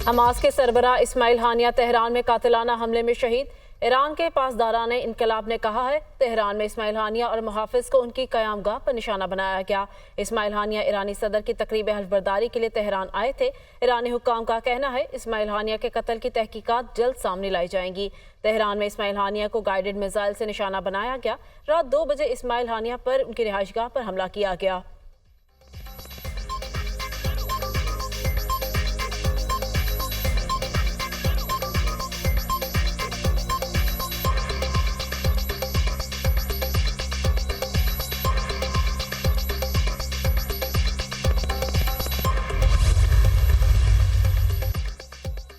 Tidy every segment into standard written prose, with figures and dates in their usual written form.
Hamas के सरबराह इस्माइल हानिया Tehran में कातिलाना हमले में शहीद। ईरान के पासदारान इनकलाब ने कहा है तेहरान में इस्माइल हानिया और मुहाफिज को उनकी क़यामगाह पर निशाना बनाया गया। इस्माइल हानिया ईरानी सदर की तकरीब हल्फबरदारी के लिए तेहरान आए थे। ईरानी हुक्काम का कहना है इस्माइल हानिया के कत्ल की तहकीकात जल्द सामने लाई जाएंगी। तेहरान में इस्माइल हानिया को गाइडेड मिसाइल से निशाना बनाया गया। रात 2 बजे इस्माइल हानिया पर उनकी रिहाइशगाह पर हमला किया गया।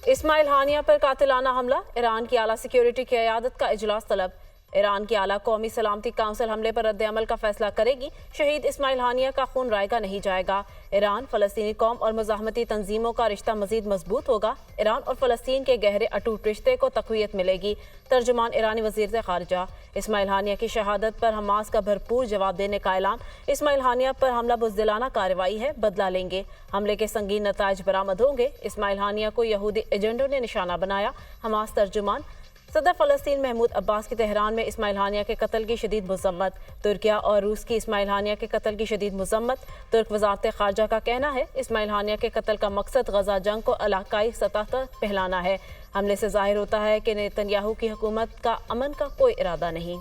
इस्माइल हानिया पर कातिलाना हमला, ईरान की आला सिक्योरिटी की क़यादत का इजलास तलब। ईरान की आला कौमी सलामती काउंसिल हमले पर रद्द-ए-अमल का फैसला करेगी। शहीद इस्माइल हानिया का खून रायगा नहीं जाएगा। ईरान, फ़लस्तीनी कौम और मुज़ाहमती तंजीमों का रिश्ता मजीद मजबूत होगा। ईरान और फ़लस्तीन के गहरे अटूट रिश्ते को तक़वियत मिलेगी। तर्जुमान ईरानी वज़ीर ख़ारिजा। इस्माइल हानिया की शहादत पर हमास का भरपूर जवाब देने का ऐलान। इस्माइल हानिया पर हमला बुज़दिलाना कार्रवाई है, बदला लेंगे। हमले के संगीन नताइज बरामद होंगे। इस्माइल हानिया को यहूदी एजेंटों ने निशाना बनाया। हमास तर्जुमान। सदर फ़लस्तीन महमूद अब्बास की तेहरान में इस्माइल हानिया के कत्ल की शदीद मज़म्मत। तुर्किया और रूस की इस्माइल हानिया के कत्ल की शदीद मज़म्मत। तुर्क वज़ारत ख़ारजा का कहना है इस्माइल हानिया के कत्ल का मकसद गज़ा जंग को इलाकाई सतह तक फैलाना है। हमले से ज़ाहिर होता है कि नेतन्याहू की हुकूमत का अमन का कोई इरादा नहीं।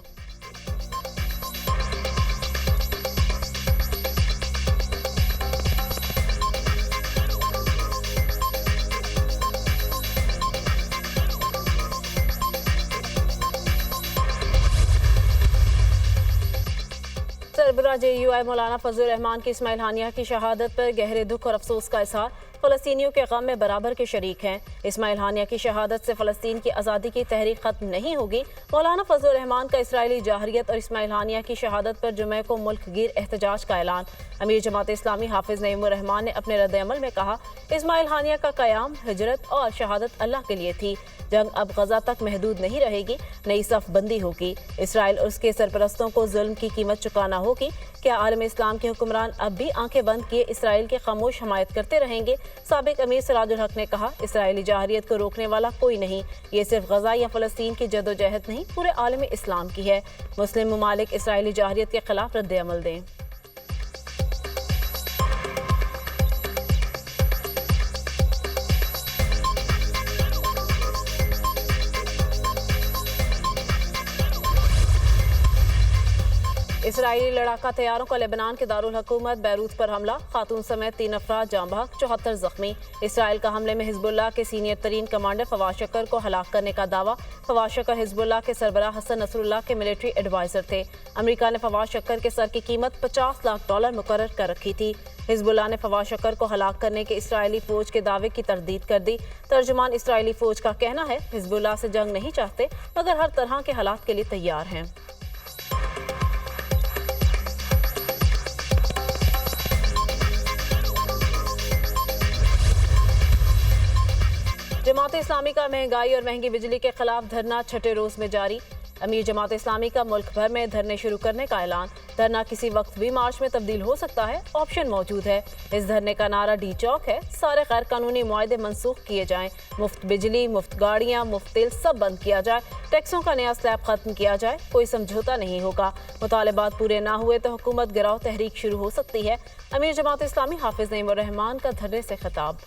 सरबराह JUI मौलाना फजलुर रहमान की इस्माइल हानिया की शहादत पर गहरे दुख और अफसोस का इज़हार। फ़लस्तीनियों के गम में बराबर के शरीक हैं। इस्माइल हानिया की शहादत से फ़लस्तीन की आज़ादी की तहरीक ख़त्म नहीं होगी। मौलाना फजलुर रहमान का इसराइली जाहरियत और इस्माइल हानिया की शहादत पर जुमे को मुल्क गिर एहतजाज का ऐलान। अमीर जमात इस्लामी हाफिज़ नईमुर रहमान ने अपने रद्द-ए-अमल में कहा इस्माइल हानिया का क़याम, हिजरत और शहादत अल्लाह के लिए थी। जंग अब गजा तक महदूद नहीं रहेगी, नई सफ बंदी होगी। इसराइल और उसके सरपरस्तों को जुल्म की कीमत चुकाना होगी। क्या आलम इस्लाम के हुक्मरान अब भी आंखें बंद किए इसराइल की खामोश हमायत करते रहेंगे? साबिक अमीर सिराजुल हक ने कहा इसराइली जाहरियत को रोकने वाला कोई नहीं। ये सिर्फ गजा या फ़लस्तीन की जदोजहद नहीं, पूरे आलम इस्लाम की है। मुस्लिम ममालिक इसराइली जाहरियत के खिलाफ रद्द-ए-अमल दें। इसराइली लड़ाका तैयारों का लेबनान के दारुल हुकूमत बैरूत पर हमला, खातून समेत 3 अफराद जाँ बहक, 74 जख्मी। इसराइल का हमले में हिजबुल्लाह के सीनियर तरीन कमांडर फवाद शक्कर को हलाक करने का दावा। फवाद शक्कर हिजबुल्लाह के सरबराह हसन नसरुल्लाह के मिलिट्री एडवाइजर थे। अमेरिका ने फवाद शक्कर के सर की कीमत $50 लाख मुकर्रर कर रखी थी। हिजबुल्लाह ने फवाद शक्कर को हलाक करने के इसराइली फौज के दावे की तरदीद कर दी। तर्जुमान इसराइली फौज का कहना है हिजबुल्लाह से जंग नहीं चाहते, मगर हर तरह के हालात के लिए तैयार हैं। जमात इस्लामी का महंगाई और महंगी बिजली के खिलाफ धरना 6ठे रोज में जारी। अमीर जमात इस्लामी का मुल्क भर में धरने शुरू करने का ऐलान। धरना किसी वक्त भी मार्च में तब्दील हो सकता है, ऑप्शन मौजूद है। इस धरने का नारा डी चौक है। सारे गैर कानूनी मुआहदे मनसूख किए जाएं। मुफ्त बिजली, मुफ्त गाड़ियाँ, मुफ्त तेल सब बंद किया जाए। टैक्सों का नया स्लैब खत्म किया जाए। कोई समझौता नहीं होगा। मुतालबात पूरे ना हुए तो हुकूमत गिराव तहरीक शुरू हो सकती है। अमीर जमात इस्लामी हाफिज नईमुर रहमान का धरने से खिताब।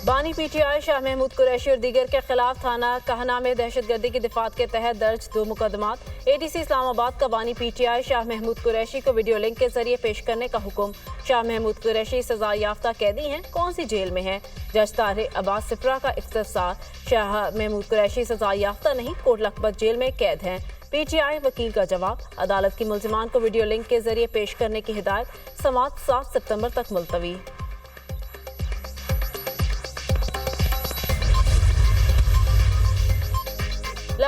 बानी PTI शाह महमूद कुरैशी और दीगर के खिलाफ थाना कहना में दहशतगर्दी की दिफात के तहत दर्ज 2 मुकदमात। ADC इस्लामाबाद का बानी PTI शाह महमूद कुरैशी को वीडियो लिंक के जरिए पेश करने का हुक्म। शाह महमूद कुरैशी सजा याफ्ता कैदी हैं, कौन सी जेल में है? जज तारिक अब्बास सिप्रा का इख्तिसार। शाह महमूद कुरैशी सजा याफ्ता नहीं, कोट लखपत जेल में कैद हैं। PTI वकील का जवाब। अदालत की मुल्जिमान को वीडियो लिंक के जरिए पेश करने की हिदायत। समाअत 7 सितंबर तक मुलतवी।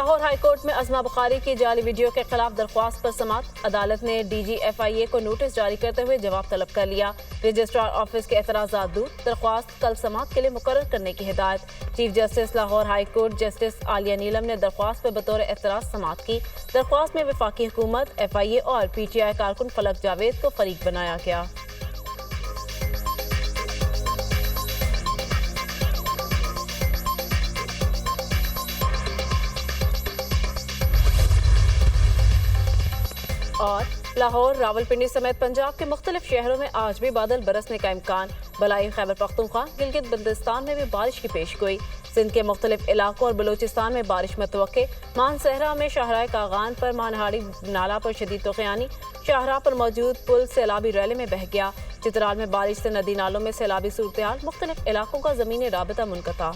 लाहौर हाईकोर्ट में अजमा बुखारी की जाली वीडियो के खिलाफ दरख्वास्त पर समाअत। अदालत ने DG FIA को नोटिस जारी करते हुए जवाब तलब कर लिया। रजिस्ट्रार ऑफिस के एतराज़ात दूर, दरख्वास्त कल समाअत के लिए मुकर्रर करने की हिदायत। Chief justice Lahore high court justice Aalia Neelam ने दरख्वास्त पर बतौर एतराज़ समाअत की। दरख्वास्त में वफाकी हुकूमत, FIA और PTI कारकुन फलक जावेद को फरीक बनाया गया। और लाहौर, रावलपिंडी समेत पंजाब के मुख्तलिफ शहरों में आज भी बादल बरसने का इम्कान। बलाई खैबर पख्तूनख्वा, गिलगित बल्तिस्तान में भी बारिश की पेशगोई। सिंध के मुख्तलिफ इलाकों और बलोचिस्तान में बारिश मतवक्के। मानसहरा में शाहराह कागान पर मानहाड़ी नाला पर शदीद तूफ़ानी। शाहराह पर मौजूद पुल सैलाबी रैले में बह गया। चित्राल में बारिश से नदी नालों में सैलाबी सूरत-ए-हाल। मुख्तलिफ इलाकों का ज़मीनी राबता मुनक़ता।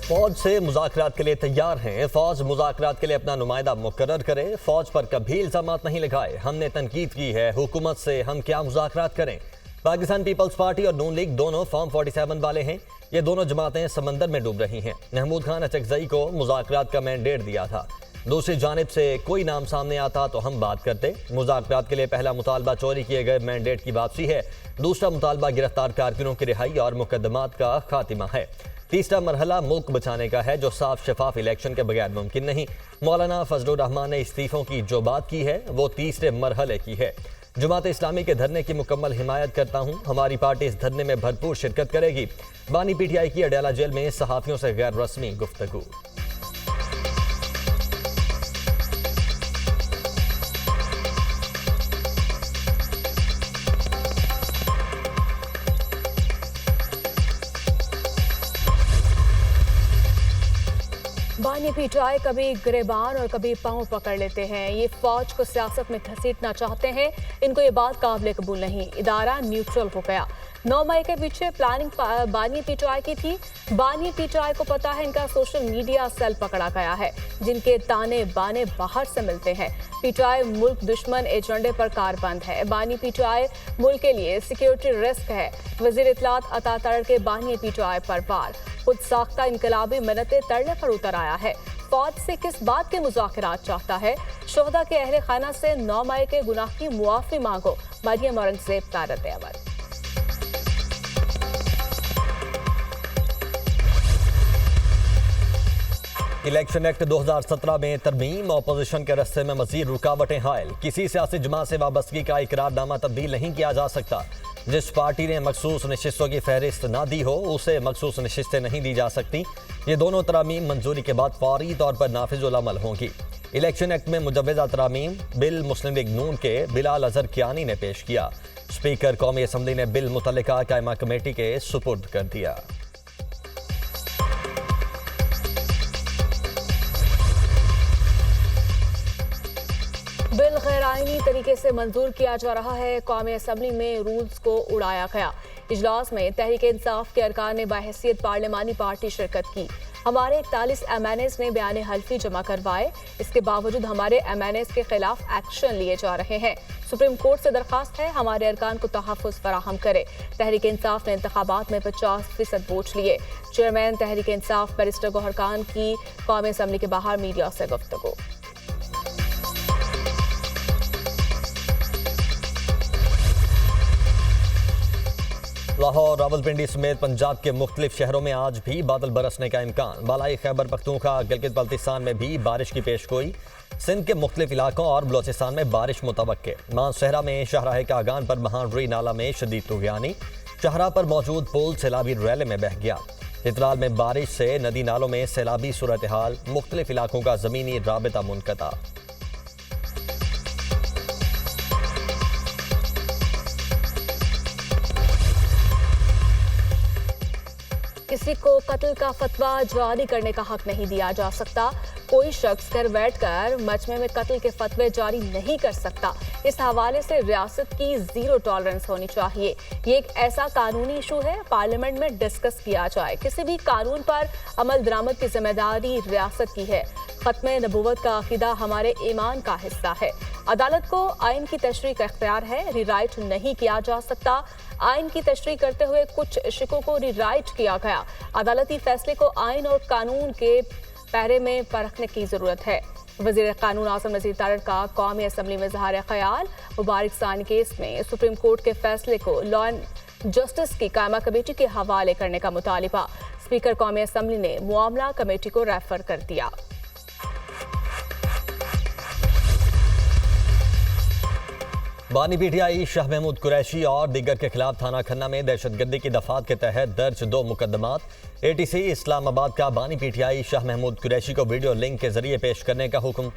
फौज से मुज़ाकरात के लिए तैयार हैं। फौज मुज़ाकरात के लिए अपना नुमाइंदा मुकर्रर करे। फौज पर कभी इल्ज़ामात नहीं लगाए। हमने तनकीद की है, हुकूमत से हम क्या मुज़ाकरात करें। पाकिस्तान पीपल्स पार्टी और नून लीग दोनों फॉर्म 47 वाले हैं। ये दोनों जमातें समंदर में डूब रही हैं। महमूद खान अचकजई को मुज़ाकरात का मैंडेट दिया था। दूसरी जानिब से कोई नाम सामने आता तो हम बात करते। मुज़ाकरात के लिए पहला मुतालबा चोरी किए गए मैंडेट की वापसी है। दूसरा मुतालबा गिरफ्तार कारकुनों की रिहाई और मुकदमात का खात्मा है। तीसरा मरहला मुल्क बचाने का है, जो साफ शफाफ इलेक्शन के बगैर मुमकिन नहीं। मौलाना फजलुर रहमान ने इस्तीफों की जो बात की है वो तीसरे मरहले की है। जमात इस्लामी के धरने की मुकम्मल हिमायत करता हूँ। हमारी पार्टी इस धरने में भरपूर शिरकत करेगी। बानी PTI की अडयाला जेल में सहाफ़ियों से गैर रस्मी गुफ्तगू। बानी PTI कभी गिरेबान और कभी पांव पकड़ लेते हैं। ये फौज को सियासत में घसीटना चाहते हैं। इनको ये बात काबिल कबूल नहीं। इदारा न्यूट्रल हो गया। 9 मई के पीछे प्लानिंग बानी PTI की थी। बानी PTI को पता है इनका सोशल मीडिया सेल पकड़ा गया है, जिनके ताने बाने बाहर से मिलते हैं। PTI मुल्क दुश्मन एजेंडे पर कारबंद है। बानी PTI मुल्क के लिए सिक्योरिटी रिस्क है। वजीर इत्तलात अता तड़ के बानी PTI पर वार। खुद साख्ता इनकलाबी मिन्नतें तड़ने पर उतर आया है। फौज से किस बात के मुज़ाकरात चाहता है। शोहदा के अहले खाना से 9 मई के गुनाह की मुआफ़ी मांगो। मरियम औरंगज़ेब का रद्द-ए-अमल। इलेक्शन एक्ट 2017 में तरमीम, अपोजिशन के रस्ते में मजीद रुकावटें हायल। किसी सियासी जमात से वाबस्तगी का इकरारनामा तब्दील नहीं किया जा सकता। जिस पार्टी ने मखसूस नशिस्तों की फहरिस्त ना दी हो उसे मखसूस नशिस्तें नहीं दी जा सकती। ये दोनों तरामीम मंजूरी के बाद फौरी तौर पर नाफिजुल अमल होंगी। इलेक्शन एक्ट में मुजव्वज़ा तरामीम बिल मुस्लिम लीग नून के बिलाल अजहर कियानी ने पेश किया। स्पीकर कौमी असम्बली ने बिल मुतल्लिका कायमा कमेटी के सुपुर्द कर दिया। बिल गैर आईनी तरीके से मंजूर किया जा रहा है। कौमी असम्बली में रूल्स को उड़ाया गया। इजलास में तहरीक इंसाफ के अरकान ने बाहैसियत पार्लिमानी पार्टी शिरकत की। हमारे 41 MNAs ने बयान हल्फी जमा करवाए। इसके बावजूद हमारे MNAs के खिलाफ एक्शन लिए जा रहे हैं। सुप्रीम कोर्ट से दरखास्त है हमारे अरकान को तहफ़्फ़ुज़ फराहम करे। तहरीक इंसाफ ने इंतखाबात में 50% वोट लिए। चेयरमैन तहरीक इंसाफ बैरिस्टर गौहर खान की कौमी असम्बली के बाहर मीडिया से गुफ्तगू। लाहौर, रावलपिंडी समेत पंजाब के मुख्तलिफ शहरों में आज भी बादल बरसने का इम्कान। बालाई खैबर पख्तूनख्वा, गिलगित बल्तिस्तान में भी बारिश की पेशगोई। सिंध के मुख्तलिफ इलाकों और बलोचिस्तान में बारिश मुतवक्के। मानसहरा में शाहराह कागान पर महानरी नाला में शदीद तूफ़ानी। शाहराह पर मौजूद पुल सैलाबी रैले में बह गया। चित्राल में बारिश से नदी नालों में सैलाबी सूरत हाल। मुख्तलिफ इलाकों का ज़मीनी राबता मुनक़ता। किसी को कत्ल का फतवा जारी करने का हक नहीं दिया जा सकता। कोई शख्स घर बैठकर मजमे में कत्ल के फतवे जारी नहीं कर सकता। इस हवाले से रियासत की जीरो टॉलरेंस होनी चाहिए। ये एक ऐसा कानूनी इशू है, पार्लियामेंट में डिस्कस किया जाए। किसी भी कानून पर अमल दरामद की जिम्मेदारी रियासत की है। खत्म नबूवत का अकीदा हमारे ईमान का हिस्सा है। अदालत को आइन की तशरीह का इख्तियार है, रीराइट नहीं किया जा सकता। आइन की तशरीह करते हुए कुछ शिकों को रीराइट किया गया। अदालती फैसले को आइन और कानून के पहरे में परखने की जरूरत है। वज़ीर कानून आज़म नज़ीर तारड़ का कौमी असम्बली में इज़हार ख्याल। मुबारक सानी केस में सुप्रीम कोर्ट के फैसले को लॉ एंड जस्टिस की कायमा कमेटी के हवाले करने का मुतालिबा। स्पीकर कौमी असम्बली ने मामला कमेटी को रेफर कर दिया। बानी पीटीआई शाह महमूद कुरैशी और दीगर के खिलाफ थाना खन्ना में दहशतगर्दी की दफात के तहत दर्ज 2 मुकदमात। एटीसी इस्लामाबाद का बानी पीटीआई शाह महमूद कुरैशी को वीडियो लिंक के जरिए पेश करने का हुक्म।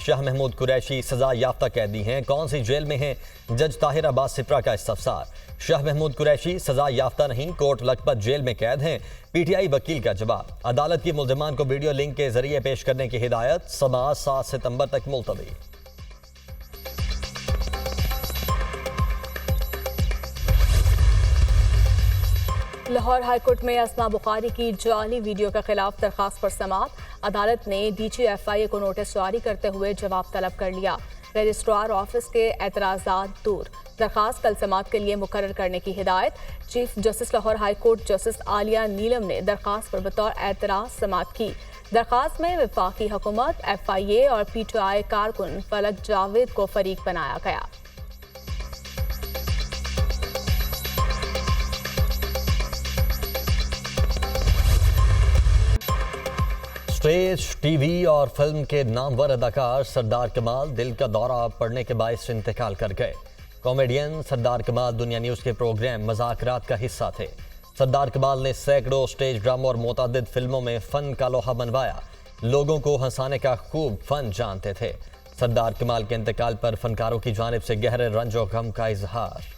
शाह महमूद कुरैशी सजा याफ्ता कैदी हैं, कौन सी जेल में हैं? जज ताहिर अब्बास सिप्रा का इस्तफसार। शाह महमूद कुरैशी सजा याफ्ता नहीं, कोट लखपत जेल में कैद हैं। पीटीआई वकील का जवाब। अदालत की मुल्जिमान को वीडियो लिंक के जरिए पेश करने की हिदायत। समाअत 7 सितंबर तक मुलतवी। लाहौर हाईकोर्ट में अस्मा बुखारी की जाली वीडियो के खिलाफ दरखास्त पर समाअत। अदालत ने DGFIA को नोटिस जारी करते हुए जवाब तलब कर लिया। रजिस्ट्रार ऑफिस के एतराज़ात दूर। दरखास्त कल समाअत के लिए मुकर्रर करने की हिदायत। Chief justice Lahore high court justice Aalia Neelam ने दरखास्त पर बतौर एतराज़ समाअत की। दरखास्त में वफाकी हुकूमत, FIA और PTI कारकुन फलक जावेद को फरीक बनाया गया। स्टेज, टीवी और फिल्म के नामवर अदाकार सरदार कमाल दिल का दौरा पड़ने के बायस इंतकाल कर गए। कॉमेडियन सरदार कमाल दुनिया न्यूज़ के प्रोग्राम मज़ाकरात का हिस्सा थे। सरदार कमाल ने सैकड़ों स्टेज ड्रामों और मुतअद्दिद फिल्मों में फ़न का लोहा मनवाया। लोगों को हंसाने का खूब फ़न जानते थे। सरदार कमाल के इंतकाल पर फनकारों की जानिब से गहरे रंज और गम का इजहार।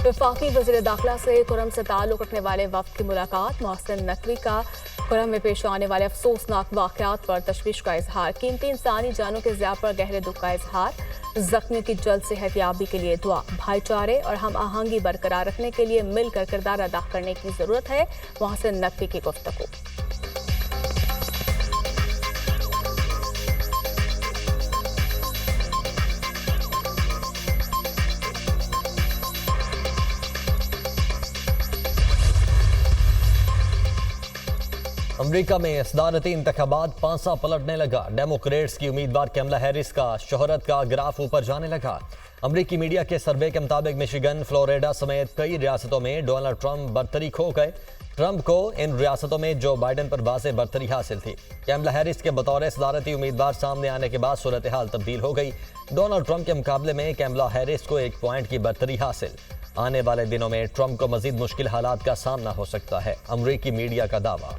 वफाकी वज़ीर दाखिला से कुरम से ताल्लुक़ रखने वाले वफ़द की मुलाकात। मोहसिन नकवी का कुरम में पेश आने वाले अफसोसनाक वाक़यात पर तशवीश का इजहार। कीमती इंसानी जानों के ज़िया पर गहरे दुख का इजहार। जख्मियों की जल्द सेहतयाबी के लिए दुआ। भाईचारे और हम आहंगी बरकरार रखने के लिए मिलकर किरदार अदा करने की ज़रूरत है। मोहसिन नकवी की गुफ्तगू। अमेरिका में सदारती इंतखाबात पांसा पलटने लगा। डेमोक्रेट्स की उम्मीदवार कैमला हैरिस का शोहरत का ग्राफ ऊपर जाने लगा। अमेरिकी मीडिया के सर्वे के मुताबिक मिशिगन, फ्लोरिडा समेत कई रियासतों में डोनाल्ड ट्रंप बरतरी खो गए। ट्रंप को इन रियासतों में जो बाइडन पर वाज़ेह बरतरी हासिल थी। कैमला हैरिस के बतौर सदारती उम्मीदवार सामने आने के बाद सूरत हाल तब्दील हो गई। डोनाल्ड ट्रंप के मुकाबले में कैमला हैरिस को 1 पॉइंट की बरतरी हासिल। आने वाले दिनों में ट्रंप को मजीद मुश्किल हालात का सामना हो सकता है, अमेरिकी मीडिया का दावा।